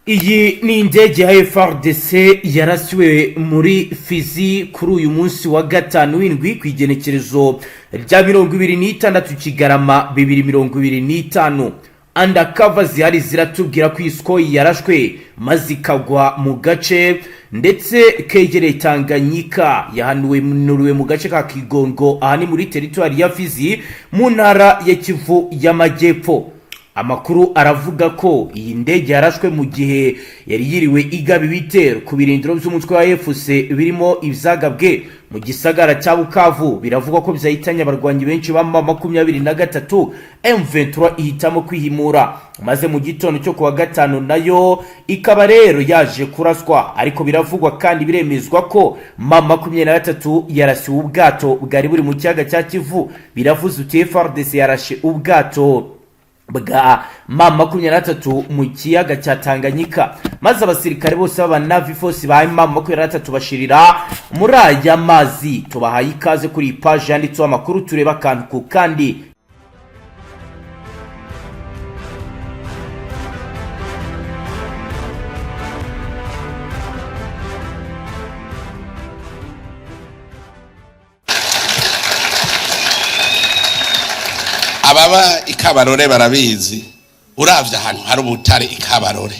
Iyi ni indege ya FARDC yarasiwe muri Fizi kuri uyu munsi wa gatanu w'indwi ku igenekerezo rya 26 Kigarama 2025. Undercover zihari ziratubwira ko iskoyi yarashwe maze ikagwa mu gace ndetse kegereye Tanganyika, yahanuwe mu gace ka Kigongo ahani muri territoire ya Fizi mu ntara ya Kivu y'Amajyepfo. Amakuru aravuga ko iyi ndege yarashwe mu gihe yari yiriwe igaba ibitero ku birindiro by'umutwe wa FC birimo ibizagabwe mu gisagara cya Bukavu. Biravugwa ko byahitanye abarwanyi benshi ba M23 M23 ihitamo kwihimura, maze mu gitondo cyo kuwa gatanu nayo ikaba rero yaje kuraswa. Ariko biravugwa kandi biremezwa ko M23 yarasiwe ubwato bwari buri mu kiyaga cya Kivu. Biravuze uti FARDC yarashe ubwato bwa M23 mu kiyaga cya Tanganyika, maze abasirikare bose baba Navy Force ba M23 bashirira muri aya mazi. Tubahaye ikaze kuri page yanditseho amakuru, tureba akantu ku kandi. Ababa ikabarore barabizi, uravye ahantu hari ubutare ikabarore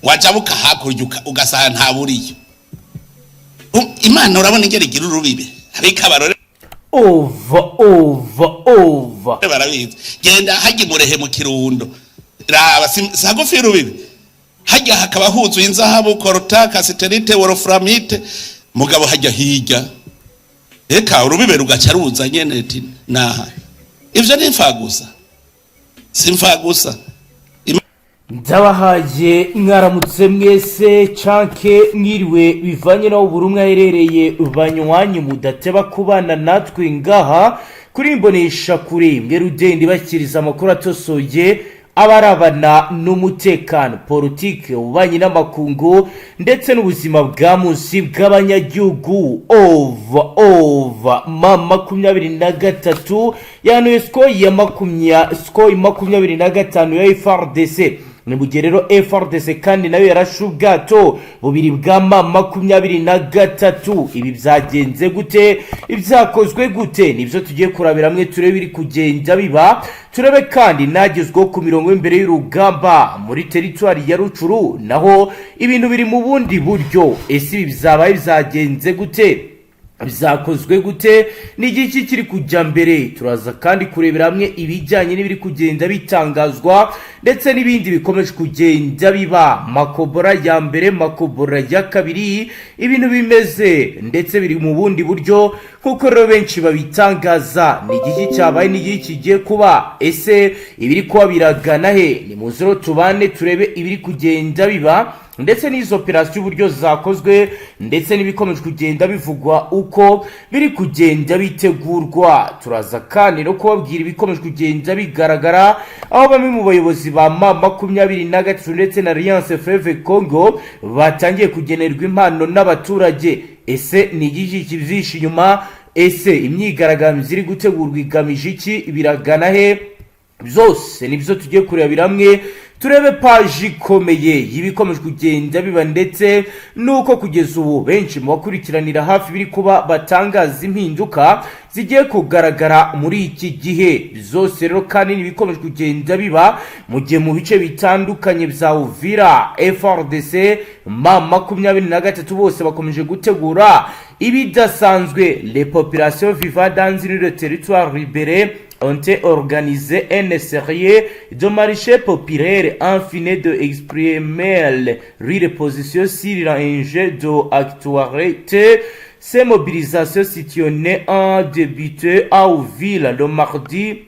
wajabuka hakurya ugasanga nta buriyo. Imana urabona ingere igira urubibe hari ikabarore over barabizi. Genda hagi murehe mu Kirundo raba sagufi rubibe, hajya hakaba huzuye inzahabu, korota, kasiterite, wolframite, mugabo hajya hirya eka urubibe rugacaruza nyene ati naha. Ivyo ni imfagusa, simfagusa. Ndabahaye mwaramutse mwese canke mwiriwe bivanye naho buri umwe aherereye banywanyi mudateba kubana natwe ngaha kuri imbonesha kuri mwe Rudende bakiriza amakuru atosoye abarabana n'umutekano, politike, ububanyi n'amakungu ndetse n'ubuzima bwa munsi bw'abanyagihugu. Over M23 yanuye skoyi ya 25 ya FARDC. Ni mugerero FARDC kandi nayo yarashe ubwato bubiri bwa M23. Ibi byagenze gute, ibyakozwe gute, nibyo tugiye kurabira hamwe turebe biri kugenda biba. Turebe kandi nagezweho ku mirongo imbere y'urugamba muri territoire ya Rucuru, naho ibintu biri mu bundi buryo. Ese ibi byabaye byagenze gute, bizakozwe gute, ni igiki kiri kujya mbere? Turaza kandi kurebera hamwe ibijyanye n'ibiri kugenda bitangazwa ndetse n'ibindi bikomeje kugenda biba. Makobora ya mbere, makobora ya kabiri, ibintu bimeze ndetse biri mu bundi buryo kuko rero benshi babitangaza. Ni igiki cyabaye, ni igiki kigiye kuba, ese ibiri kuba biragana he? Ni muzero tubane turebe ibiri kugenda biba ndetse n'izo operasiyo uburyo zakozwe ndetse n'ibikomeje kugenda bivugwa uko biri kugenda bitegurwa. Turaza kandi no kubabwira ibikomeje kugenda bigaragara aho bamwe mu bayobozi ba M23 ndetse na Alliance Fleuve Congo batangiye kugenerwa impano n'abaturage. Ese ni igiki kibyihishe inyuma? Ese imyigaragambyo iri gutegurwa igamije iki? Biragana he? Byose nibyo tugiye kurebera hamwe, turebe page ikomeye y'ibikomeje kugenda biba ndetse nuko kugeza ubu benshi mu bakurikiranira hafi biri kuba batangaza impinduka zigiye kugaragara muri iki gihe. Zose rero kandi n'ibikomeje kugenda biba mu gihe mu bice bitandukanye bya Uvira FARDC M23 bose bakomeje gutegura ibidasanzwe. Les populations vivant dans le territoire libéré ont organisé une série de marchés populaires en fin de exprimer leur position sur l'enjeu de l'actualité. Ces mobilisations situationnées ont débuté à Uvira le mardi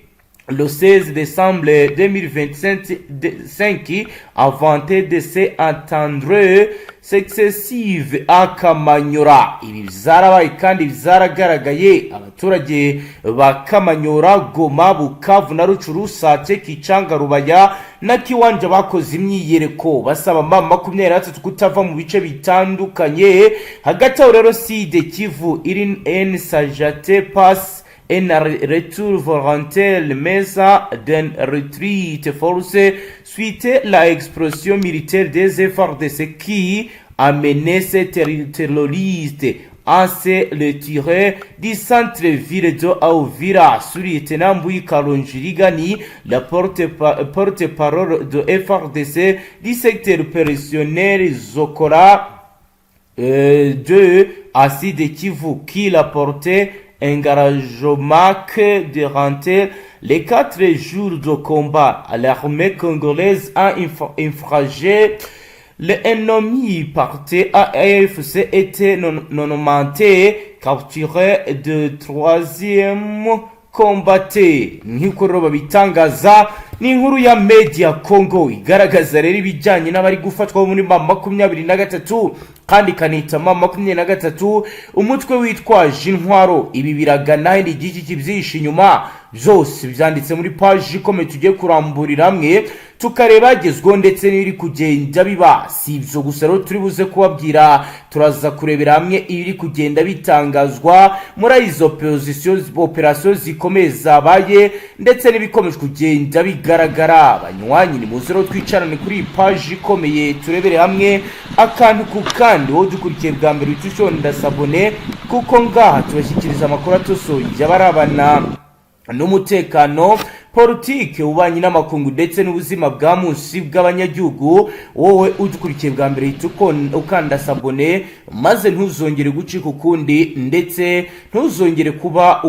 le 16 décembre 2025 avant de s'entendre successive à Kamanyora. Ibi byarabaye kandi byaragaragaye. Abaturage ba Kamanyora, Goma, Bukavu na Rucuru, Sake, Kicanga, Rubaya na Kiwanja bakoze imyiyereko basaba M23 kutava mu bice bitandukanye. Hagati aho rero Sud Kivu iri en Sajate Pass un retour volontaire mais d'un retreat forcé suite à l'expression militaire des FARDC qui a mené ces terroristes à se retirer du centre-ville de Uvira. Sur lieutenant Mbui Kalonjirigani, la porte-parole de FARDC du secteur opérationnel Zokora de Acide Kivu qui l'a porté engagement de rentrer les 4 jours de combat. L'armée congolaise a infragé l'ennemi parti AFC était nommé capturé de 3e combatté. Nk'uko rero babitangaza ni inkuru ya Media Congo igaragaza rero ibijyanye n'abari gufatwa muri 23 kandi kanita 23 umutwe witwaje intwaro. Ibi biragana n'igiki kibyisha inyuma byose byanditse muri page ikomeye tugiye kuramburira hamwe tukareba agezweho ndetse n'iri kugenda biba. Si ibyo gusa rero turi buze kubabwira, turaza kurebera hamwe ibiri kugenda bitangazwa muri izo operasiyo zikomeye zabaye ndetse n'ibikomeje kugenda bigaragara. Abanywanyi ni muze rero twicarane kuri iyi page ikomeye turebere hamwe akantu ku kandi. Wowe dukurikiye bwa mbere witushonda sabone kuko ngaha tubashyikiriza amakuru atosoye y'abarabana n'umutekano, politike, ububanyi n'amakungu ndetse n'ubuzima bwa munsi bw'abanyagihugu. Wowe udukurikiye bwa mbere ukanda sabone maze ntuzongere gucika ukundi ndetse ntuzongere kuba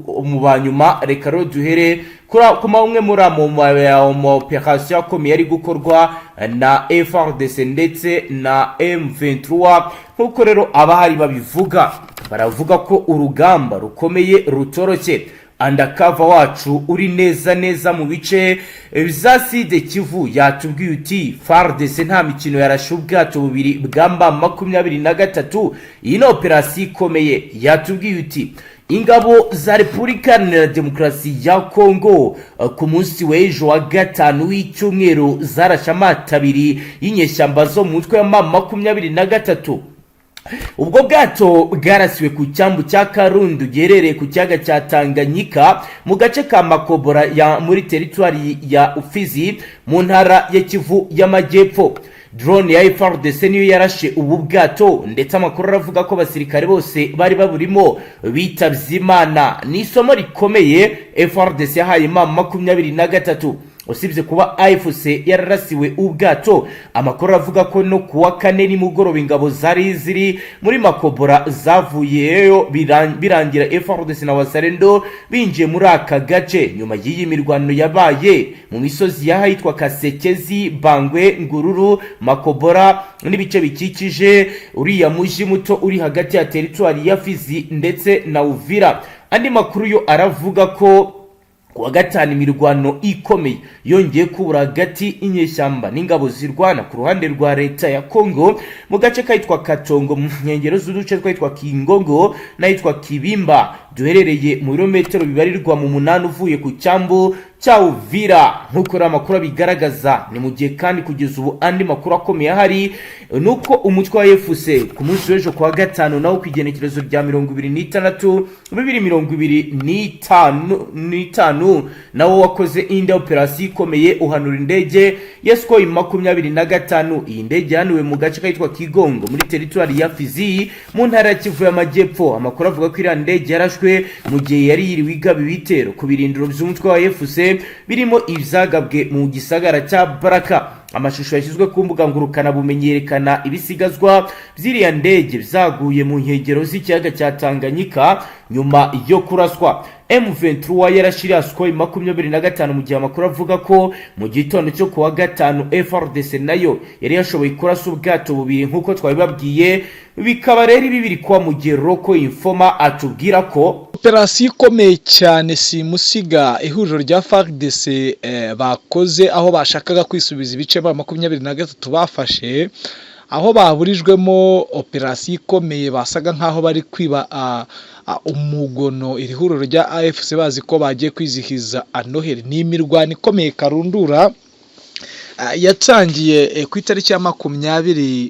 umubanyuma. Reka rero duhere kuma umwe muri mu operation akomeye ari gukorwa na FARDC ndetse na M23. Nkuko rero abahari babivuga, baravuga ko urugamba rukomeye rutoroshye. Undercover wacu uri neza mu bice za Side Kivu yatubwiye uti FARDC nta mikino yarashe ubwato bubiri bwamba 23. Iyi ni operasiyo ikomeye. Yatubwiye uti ingabo za Repubulika Iharanira Demokarasi ya Kongo ku munsi w'ejo wa gatanu w'icyumweru zarashe amato abiri y'inyeshyamba zo mu mutwe wa 23. Ubwo bwato bwarasiwe ku cyambu cya Karundu giherereye ku kiyaga cya Tanganyika mu gace ka Makobora ya muri teritwari ya Ufizi mu ntara ya Kivu y'Amajyepfo. Drone ya FARDC niyo yarashe ubu bwato ndetse amakuru aravuga ko abasirikare bose bari baburimo bitavye Imana. Ni isomo rikomeye FARDC yahaye 23. Usibye kuba AFC yararasiwe ubwato, amakuru avuga ko no kuwa kane ni mugoroba ingabo ziri muri Makobora zavuyeyo birangira FARDC na Wazalendo binjiye muri aka gace nyuma y'iyi mirwano yabaye mu misozi yahitwa Kasekezi, Bangwe, Ngururu, Makobora n'ibice bikikije uriya muji muto uri hagati ya teritwari ya Fizi ndetse na Uvira. Andi makuru yo aravuga ko kuwa gatanu imirwano ikomeye yongeye kubura hagati inyeshyamba n'ingabo zirwana ku ruhande rwa leta ya Kongo mu gace kaitwa Katongo mu nkengero z'uduce twitwa Kingongo n'ahitwa Kibimba duherereye mu birometero bibarirwa mu 8 uvuye ku cyambu cya Uvira. Nkuko amakuru bigaragaza ni mu gihe kandi kugeza ubu andi makuru akomeye hari nuko umutwe wa FARDC ku munsi w'ejo kwa gatanu nawo kwigenekerezo rya 26 2025 nawo wakoze indi operasiyo ikomeye uhanura indege ya Sukhoi 25. Iyi ndege yanuwe mu gace kaitwa Kigongo muri teritwari ya Fizi mu ntara ya Kivu y'Amajyepfo. Amakuru avuga ko iriya ndege yarashwe mu gihe yari yiriwe igaba ibitero ku birindiro by'umutwe wa FARDC birimo ibyagabwe mu gisagara cya Baraka. Amashusho yashyizwe ku mbuga ngurukana bumenyi yerekana ibisigazwa by'iriya ndege byaguye mu nkengero z'ikiyaga cya Tanganyika nyuma yo kuraswa. M23 yarashiriye Sukhoi 25 mu gihe amakuru avuga ko mu gitondo cyo kuwa gatanu FARDC nayo yari yashoboye kurasa ubwato bubiri nkuko twabibabwiye. Bikaba rero bibiri kwa mu gihe Roko Informa atubwira ko operasiyo ikomeye cyane simusiga ihuriro rya FARDC bakoze aho bashakaga kwisubiza ibice 23 bafashe, aho baburijwemo operasiyo ikomeye basaga nkaho bari kwiba umugono iri huriro rya AFC bazi ko bagiye kwizihiza Noheli. Ni imirwano ikomeye karundura yatangiye ku itariki ya 24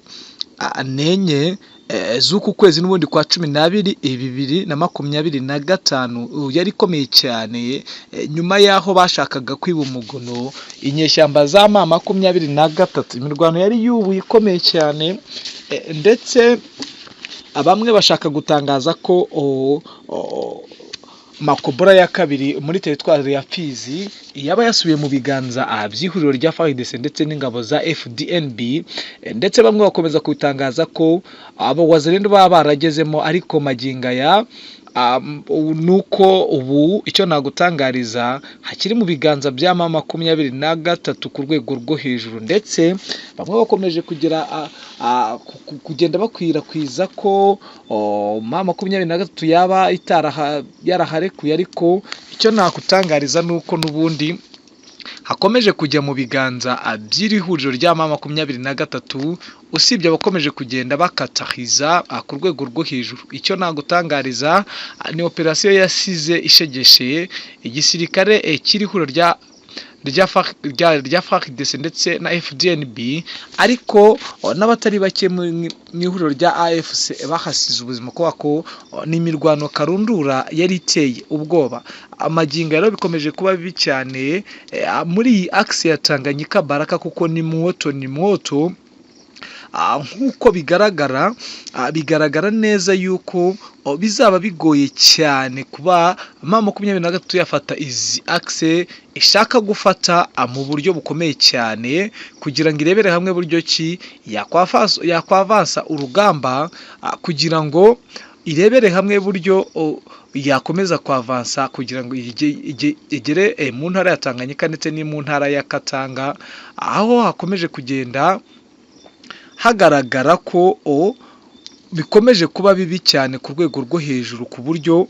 z'uku kwezi n'ubundi kwa 12 2025 yari ikomeye cyane nyuma yaho bashakaga kwiba umugono inyeshyamba za M23. Imirwano yari yubuye ikomeye cyane ndetse bamwe bashaka gutangaza ko Makobora ya kabiri muri teritwari ya Fizi yaba yasubiye mu biganza by'ihuriro rya FARDC ndetse n'ingabo za FDNB, ndetse bamwe bakomeza kutangaza ko abo wazalendo baba baragezemo, ariko maginga ya nuko ubu icyo nagutangariza hakiri mu biganza bya M23 ku rwego rwo hejuru, ndetse bamwe bakomeje kugenda bakwirakwiza ko M23 yaba yaraharekuye, ariko icyo nakutangariza nuko n'ubundi hakomeje kujya mu biganza by'iri huriro rya M23, usibye abakomeje kugenda bakatahiza ku rwego rwo hejuru. Icyo nagutangariza ni operasiyo yasize ishegeshe igisirikare kiri huriro rya FARDC ndetse na FDNB, ariko n'abatari bake mu ihuriro rya AFC bahasize ubuzima ko n'imirwano karundura yari iteye ubwoba. Amagingo rero bikomeje kuba bibi cyane muri iyi axe ya Tanganyika Baraka, kuko ni mwoto nk'uko bigaragara neza yuko bizaba bigoye cyane kuba M23 yafata izi axe ishaka gufata mu buryo bukomeye cyane, kugira ngo irebere hamwe buryo ki yakwavansa urugamba, kugira ngo irebere hamwe buryo yakomeza kwavansa kugira ngo igere mu ntara ya Tanganyika ndetse ni mu ntara ya Katanga, aho hakomeje kugenda hagaragara ko bikomeje kuba bibi cyane ku rwego rwo hejuru, ku buryo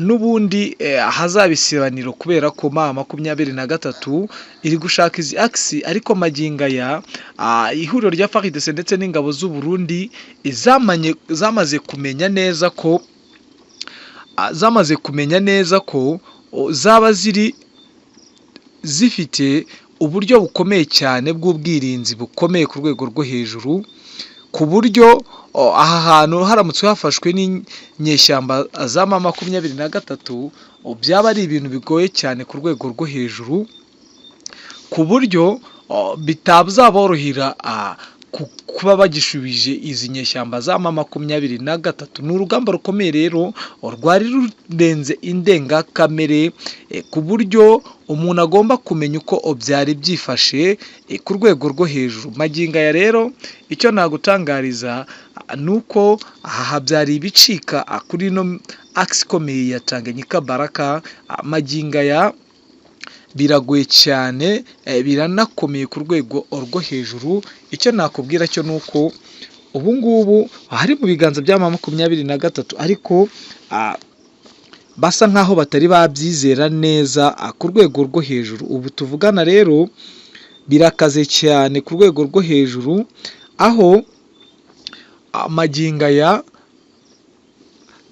n'ubundi hazaba isibaniro, kubera ko M23 iri gushaka izi axe, ariko maginga ya ihuriro rya FARDC ndetse n'ingabo z'u Burundi zamaze kumenya neza ko zaba zifite uburyo bukomeye cyane bw'ubwirinzi bukomeye ku rwego rwo hejuru, ku buryo aha hantu haramutse hafashwe n'inyeshyamba za M23 byaba ari ibintu bigoye cyane ku rwego rwo hejuru, ku buryo bitaborohera kuba bagishubije izi nyeshyamba za M23. Ni urugamba rukomeye rero rwari rurenze indengakamere, ku buryo umuntu agomba kumenya uko byari byifashe ku rwego rwo hejuru. Maginga ya rero icyo nagutangariza nuko aha byari ibicika kuri no axe ikomeye ya Tanganyika Baraka. Maginga ya biragoye cyane, biranakomeye ku rwego rwo hejuru. Icyo nakubwira cyo nuko ubu ngubu hari mu biganza bya M23, ariko basa nkaho batari babyizera neza ku rwego rwo hejuru. Ubu tuvugana rero birakaze cyane ku rwego rwo hejuru, aho maginga ya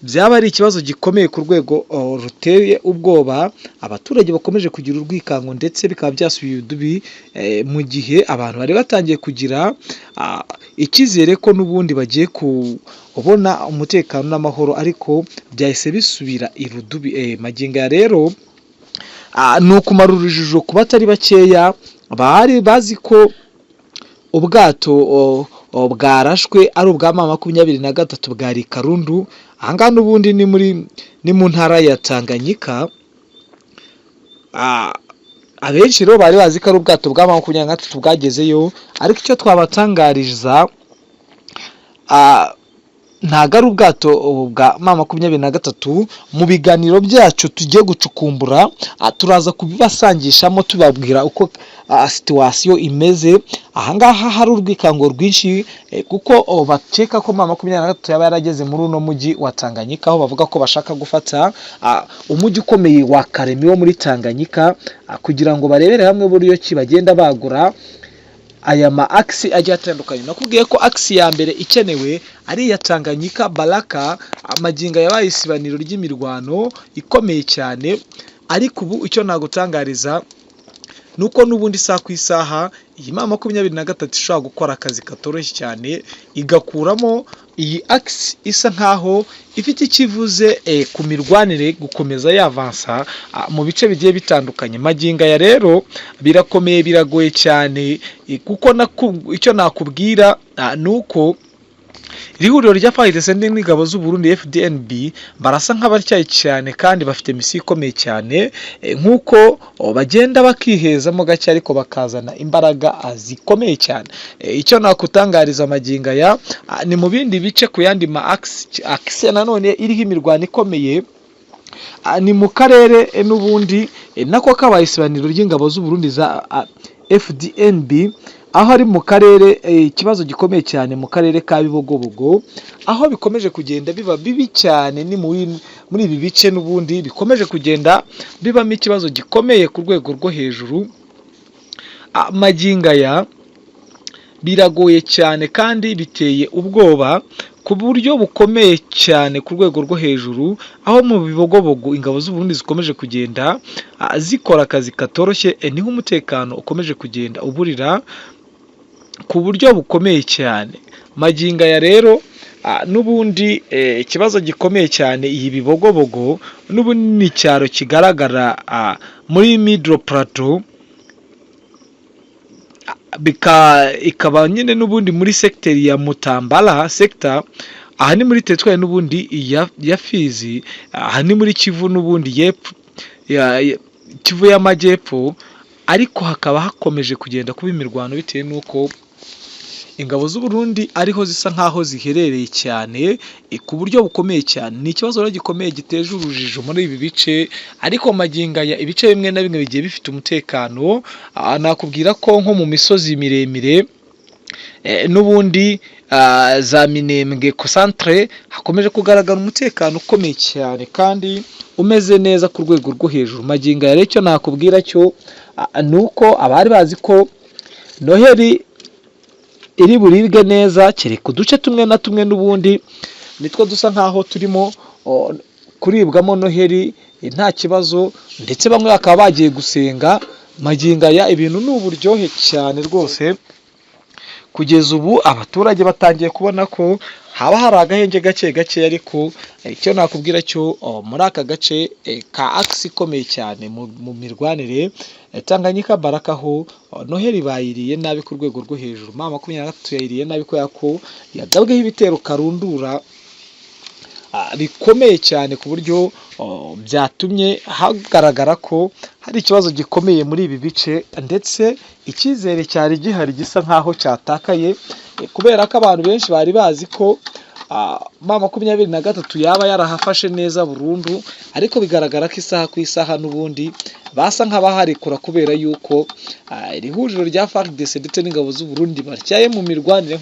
byaba ari ikibazo gikomeye ku rwego ruteye ubwoba. Abaturage bakomeje kugira urwikango, ndetse bikaba byasubiye udubi mu gihe abantu bari batangiye kugira icyizere ko n'ubundi bagiye kubona umutekano n'amahoro, ariko byahise bisubira irudubi. Maginga rero ni ukumara urujijo ku batari bakeya bari bazi ko ubwato bwarashwe ari ubwa M23 bwari Karundu. Ahangaha n'ubundi ni mu ntara ya Tanganyika. Abenshi rero bari bazi ko ari ubwato bwa M23 bwagezeyo, ariko icyo twabatangariza ntago ari ubwato bwa M23. Mu biganiro byacu tugiye gucukumbura turaza kubibasangishamo tubabwira uko situation imeze. Ahangaha hari urwikango rwinshi, kuko bakeka ko M23 yaba yarageze muri uno mujyi wa Tanganyika, aho bavuga ko bashaka gufata umujyi ukomeye wa Karemi wo muri Tanganyika, kugira ngo barebere hamwe buryo ki bagenda bagura aya ma axe agiye atandukanye. Nakubwiye ko axe ya mbere ikenewe ari iya Tanganyika Baraka. Amaginga yabaye isibaniro ry'imirwano ikomeye cyane, ariko ubu icyo nagutangariza nuko n'ubundi isaha ku isaha iyi M23 ishobora gukora akazi katoroshye cyane igakuramo iyi axe isa nkaho ifite ikivuze ku mirwanire gukomeza yavansa mu bice bigiye bitandukanye. Maginga ya rero birakomeye biragoye cyane kuko icyo nakubwira nuko ihuriro rya FARDC n'ingabo z'u Burundi FDNB barasa nk'abatyaye cyane kandi bafite misiyo ikomeye cyane nk'uko bagenda bakihezamo gake ariko bakazana imbaraga zikomeye cyane. Icyo nakutangariza maginga ya ni mu bindi bice ku yandi ma axe nanone iriho imirwano ikomeye ni mu karere n'ubundi nako kabaye isibaniro ry'ingabo z'u Burundi za FDNB aho ari mu karere ikibazo gikomeye cyane mu karere ka Bibogobogo aho bikomeje kugenda biba bibi cyane ni muri ibi bice n'ubundi bikomeje kugenda bibamo ikibazo gikomeye ku rwego rwo hejuru. Maginga ya biragoye cyane kandi biteye ubwoba ku buryo bukomeye cyane ku rwego rwo hejuru aho mu Bibogobogo ingabo z'u Burundi zikomeje kugenda zikora akazi katoroshye niho umutekano ukomeje kugenda uburira ku buryo bukomeye cyane. Maginga ya rero n'ubundi ikibazo gikomeye cyane iyi Bibogobogo n'ubundi ni icyaro kigaragara muri Middle Plateau ikaba nyine n'ubundi muri secteur ya Mutambala sector aha ni muri teritwari n'ubundi ya Fizi aha ni muri Kivu n'ubundi Kivu y'Amajyepfo ariko hakaba hakomeje kugenda kuba imirwano bitewe n'uko ingabo z'u Burundi ariho zisa nkaho ziherereye cyane ku buryo bukomeye cyane. Ni ikibazo rero gikomeye giteje urujijo muri ibi bice ariko maginga ya ibice bimwe na bimwe bigiye bifite umutekano. Nakubwira ko nko mu misozi miremire n'ubundi za Minembwe Concentre hakomeje kugaragara umutekano ukomeye cyane kandi umeze neza ku rwego rwo hejuru. Maginga ya rero icyo nakubwira cyo nuko abari bazi ko Noheli iri buribwe neza kereka uduce tumwe na tumwe n'ubundi nitwo dusa nkaho turimo kuribwamo Noheli nta kibazo ndetse bamwe bakaba bagiye gusenga. Maginga ya ibintu ni uburyohe cyane rwose kugeza ubu abaturage batangiye kubona ko haba hari agahenge gake gake ariko icyo nakubwira cyo muri aka gace ka axe ikomeye cyane mu mirwanire Tanganyika Baraka ho Noheli bayiriye nabi ku rwego rwo hejuru. M23 yayiriye nabi ko yagabweho ibitero karundura bikomeye cyane ku buryo byatumye hagaragara ko hari ikibazo gikomeye muri ibi bice ndetse icyizere cyari gihari gisa nkaho cyatakaye kubera ko abantu benshi bari bazi ko M23 yaba yarahafashe neza burundu ariko bigaragara ko isaha ku isaha n'ubundi basa nk'abaharekura kubera yuko iri huriro rya FARDC ndetse n'ingabo z'u Burundi batyaye mu mirwanire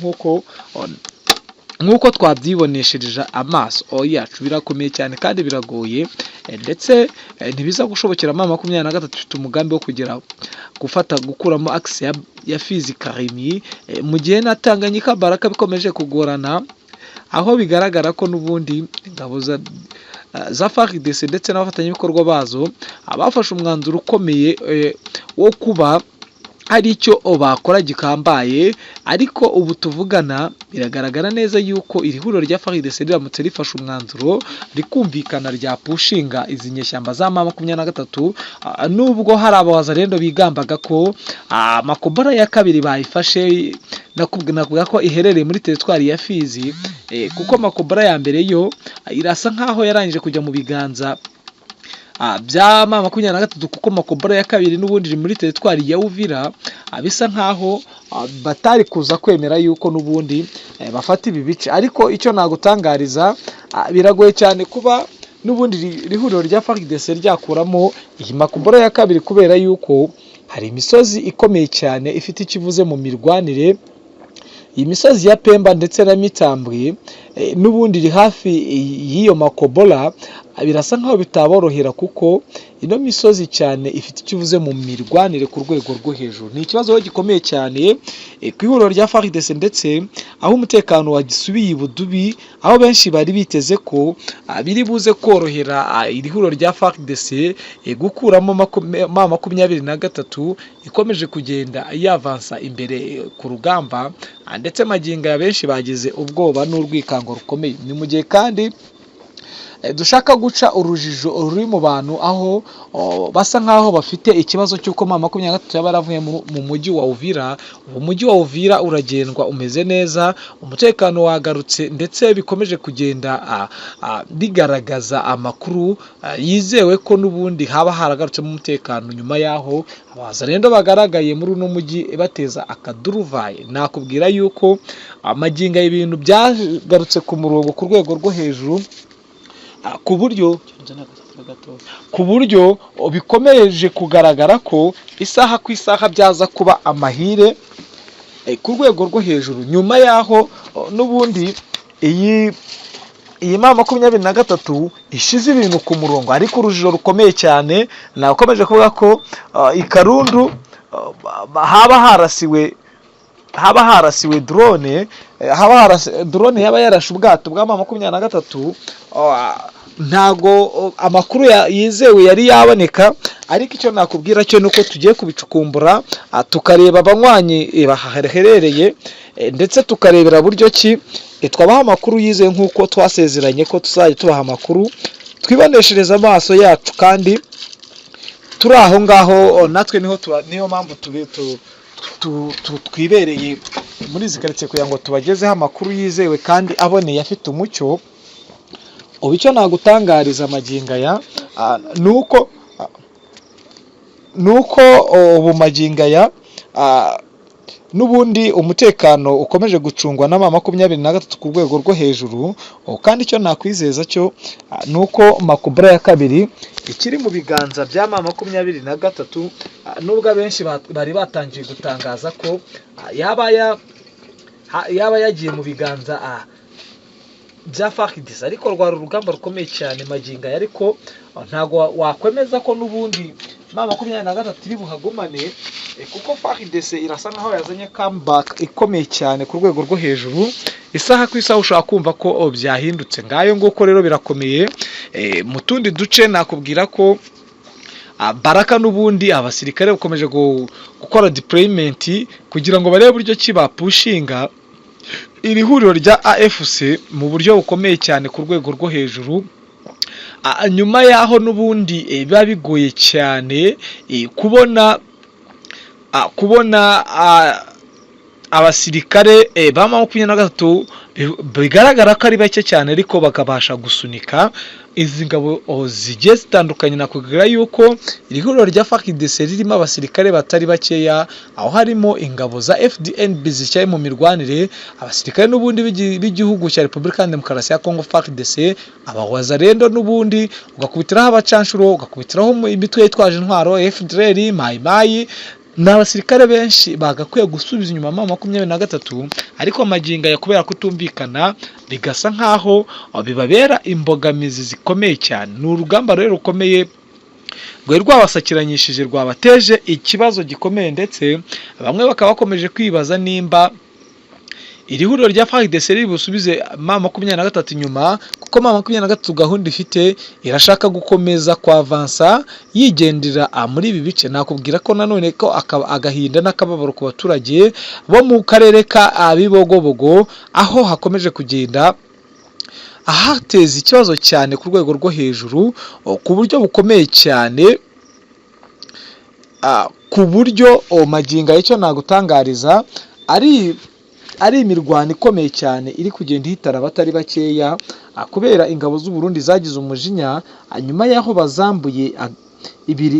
nk'uko twabyiboneshereje amaso yacu. Birakomeye cyane kandi biragoye ndetse ntibiza gushobokera M23 ifite umugambi wo gukuramo axe ya Fizi Karimi mu gihe na Tanganyika Baraka bikomeje kugorana aho bigaragara ko n'ubundi ingabo za FARDC ndetse n'abafatanyabikorwa bazo abafashe umwanzuro ukomeye wo kuba hari icyo bakora gikambaye ariko ubu tuvugana biragaragara neza yuko iri huriro rya FARDC riramutse rifashe umwanzuro rikumvikana rya pushinga izi nyeshyamba za M23 nubwo hari abawazarendo bigambaga ko Makobora ya kabiri bayifashe nakubwira ko iherereye muri teritwari ya Fizi kuko Makobora ya mbere yo irasa nkaho yarangije kujya mu biganza bya M23 kuko Makobora ya kabiri n'ubundi muri teritwari ya Uvira bisa nkaho batari kuza kwemera yuko n'ubundi bafata ibi bice ariko icyo nagutangariza biragoye cyane kuba n'ubundi rihuriro rya FARDC ryakuramo iyi Makobora ya kabiri kubera yuko hari imisozi ikomeye cyane ifite ikivuze mu mirwanire. Iyi misozi ya Pemba ndetse na Mitambwe n'ubundi iri hafi y'iyo Makobora birasa nkaho bitaborohera kuko ino misozi cyane ifite icyo ivuze mu mirwanire ku rwego rwo hejuru. Ni ikibazo gikomeye cyane ku ihuriro rya FARDC ndetse aho umutekano wagisubiye ibudubi, aho benshi bari biteze ko biri buze korohera iri huriro rya FARDC gukuramo M23 ikomeje kugenda yavansa imbere ku rugamba, ndetse magingo ya benshi bagize ubwoba n'urwikango rukomeye. Ni mu gihe kandi dushaka guca urujijo ruri mu bantu aho basa nkaho bafite ikibazo cy'uko M23 yabaravuye mu mujyi wa Uvira. Umujyi wa Uvira uragendwa umeze neza, umutekano wagarutse, ndetse bikomeje kugenda bigaragaza amakuru yizewe ko n'ubundi haba haragarutse mu umutekano nyuma yaho abazarendo bagaragaye muri uno mujyi bateza akaduruvaye. Nakubwira yuko amaginga y'ibintu byagarutse ku murongo ku rwego rwo hejuru, ku buryo bikomeje kugaragara ko isaha ku isaha byaza kuba amahire ku rwego rwo hejuru, nyuma yaho n'ubundi iyi M23 ishize ibintu ku murongo. Ariko urujijo rukomeye cyane nakomeje kuvuga ko ikarundu haba harasiwe drone, drone yaba yarashe ubwato bwa M23. Ntago amakuru yizewe yari yaboneka, ariko icyo nakubwira cyo nuko tugiye kubicukumbura tukareba abanywanyi baherereye, ndetse tukarebera buryo ki twabaha amakuru yizewe nk'uko twasezeranye ko tuzajya tubaha amakuru twiboneshereza amaso yacu, kandi turi aho ngaho natwe niyo mpamvu twibereye muri izi karitsiye kugira ngo tubagezeho amakuru yizewe kandi aboneye afite umucyo. Ubu icyo nagutangariza amagingo aya nuko ubu magingo aya n'ubundi umutekano ukomeje gucungwa na M23 ku rwego rwo hejuru, kandi icyo nakwizeza cyo nuko Makubra ya kabiri ikiri mu biganza bya M23, nubwo abenshi bari batangiye gutangaza ko yaba yagiye mu biganza bya FARDC, ariko rwari urugamba rukomeye cyane magingo, ariko ntago wakwemeza ko n'ubundi M23 iri buhagumane, kuko FARDC irasa nkaho yazanye comeback ikomeye cyane ku rwego rwo hejuru. Isaha ku isaha ushaka kumva ko byahindutse. Ngayo nguko rero birakomeye. Mu tundi duce nakubwira ko Baraka n'ubundi abasirikare bakomeje gukora deployment kugira ngo barebe buryo ki bapushinga iri huriro rya AFC mu buryo bukomeye cyane ku rwego rwo hejuru. Nyuma yaho n'ubundi biba bigoye cyane kubona abasirikare ba M23 bigaragara ko ari bake cyane, ariko bakabasha gusunika izi ngabo zigiye zitandukanye. Nakubwira yuko iri huriro rya FARDC ririmo abasirikare batari bakeya, aho harimo ingabo za FDNB zicyaye mu mirwanire, abasirikare n'ubundi b'igihugu cya Repubulika ya Demokarasi ya Kongo FARDC, abawazarendo n'ubundi ugakubitiraho abacanshuro, ugakubitiraho imitwe yitwaje intwaro FDLR, Mayimayi. Ni abasirikare benshi bagakwiye gusubiza inyuma M23, ariko amagingo ya kubera kutumvikana bigasa nkaho bibabera imbogamizi zikomeye cyane. Ni urugamba rero rukomeye rwari rwabasakiranyishije, rwabateje ikibazo gikomeye, ndetse bamwe bakaba bakomeje kwibaza nimba iri huriro rya FARDC riri busubize M23 inyuma, kuko M23 gahunda ifite irashaka gukomeza kwavansa yigendera muri ibi bice. Nakubwira ko nanone ko agahinda n'akababaro ku baturage bo mu karere ka Bibogobogo, aho hakomeje kugenda ahateza ikibazo cyane ku rwego rwo hejuru, ku buryo bukomeye cyane, ku buryo magingo y'icyo nagutangariza ari imirwano ikomeye cyane iri kugenda ihitana abatari bakeya, kubera ingabo z'u Burundi zagize umujinya nyuma yaho bazambuye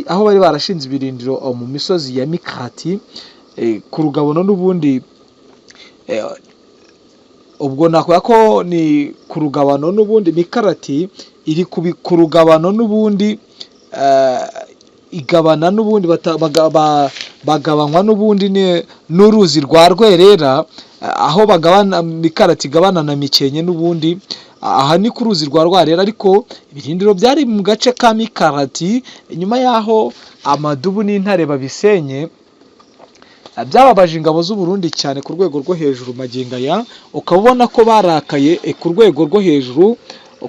aho bari barashinze ibirindiro mu misozi ya Mikati ku rugabano n'ubundi. Ubwo nakuya ko ni ku rugabano n'ubundi Mikarati iri ku rugabano n'ubundi, igabana n'ubundi bagabanywa n'ubundi n'uruzi rwa Rwerera, aho bagabana Mikarati igabana na Mikenke n'ubundi, aha ni ku ruzi rwa Rwarera, ariko ibirindiro byari mu gace ka Mikarati. Nyuma y'aho amadubu n'intare babisenye, byababaje ingabo z'u Burundi cyane ku rwego rwo hejuru. Magingo aya ukaba ubona ko barakaye ku rwego rwo hejuru,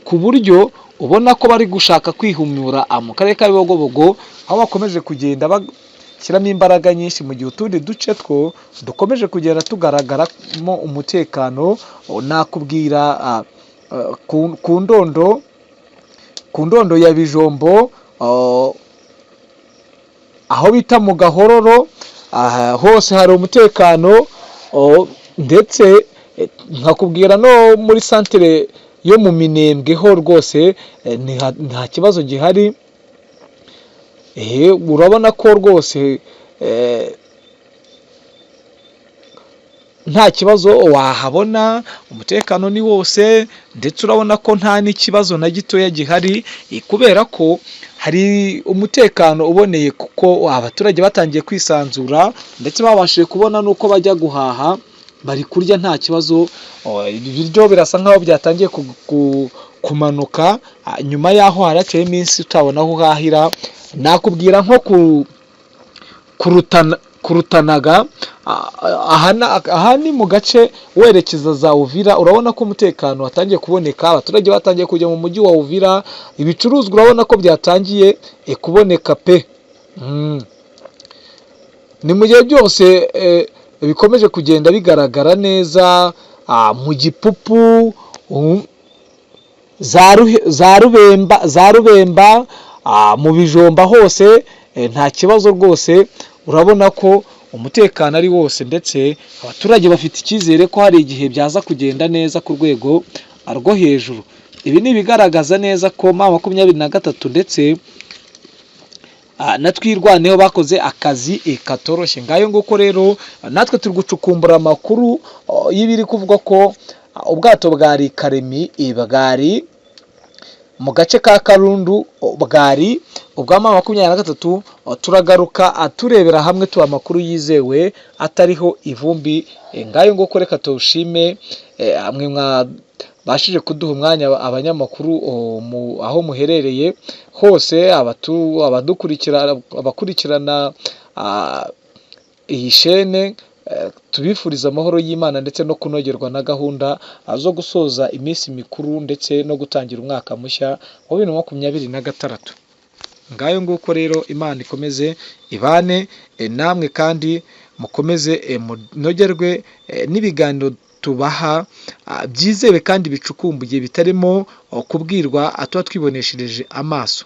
ku buryo ubona ko bari gushaka kwihumura mu karere ka Bibogobogo, aho bakomeje kugenda bashyiramo imbaraga nyinshi, mu gihe utundi duce two dukomeje kugenda tugaragaramo umutekano. Nakubwira ku ndondo ya Bijombo, aho bita mu Gahororo, hose hari umutekano, ndetse nkakubwira no muri santere yo mu Minembwe ho rwose nta kibazo gihari. Urabona ko rwose nta kibazo wahabona, umutekano ni wose, ndetse urabona ko nta n'ikibazo na gitoya gihari, kubera ko hari umutekano uboneye, kuko abaturage batangiye kwisanzura, ndetse babashije kubona n'uko bajya guhaha, bari kurya nta kibazo. Ibiryo birasa nkaho byatangiye kumanuka, nyuma y'aho haraciye iminsi utabona aho uhahira. Nakubwira nko kurutanaga, aha ni mu gace werekeza za Uvira. Urabona ko umutekano watangiye kuboneka, abaturage batangiye kujya mu mujyi wa Uvira, ibicuruzwa urabona ko byatangiye kuboneka pe. Ni mu gihe byose bikomeje kugenda bigaragara neza, mu Gipupu, za Rubemba, mu Bijomba hose nta kibazo rwose. Urabona ko umutekano ari wose, ndetse abaturage bafite icyizere ko hari igihe byaza kugenda neza ku rwego rwo hejuru. Ibi ni ibigaragaza neza ko M23 ndetse na Twirwaneho bakoze akazi katoroshye. Ngayo nguko rero natwe turi gucukumbura amakuru y'ibiri kuvuga ko ubwato bwari Karemi bwari mu gace ka Karundu, bwari ubwa M23. Turagaruka turebera hamwe tuba amakuru yizewe atariho ivumbi. Ngayo nguko reka tuwushime amwe mwabashije kuduha umwanya, abanyamakuru aho muherereye hose, abakurikirana iyi shene, tubifuriza amahoro y'Imana ndetse no kunogerwa na gahunda zo gusoza iminsi mikuru ndetse no gutangira umwaka mushya wa 2026. Ngayo nguko rero, Imana ikomeze ibane namwe, kandi mukomeze munogerwe n'ibiganiro tubaha byizewe kandi bicukumbuye, bitarimo kubwirwa tuba twiboneshereje amaso.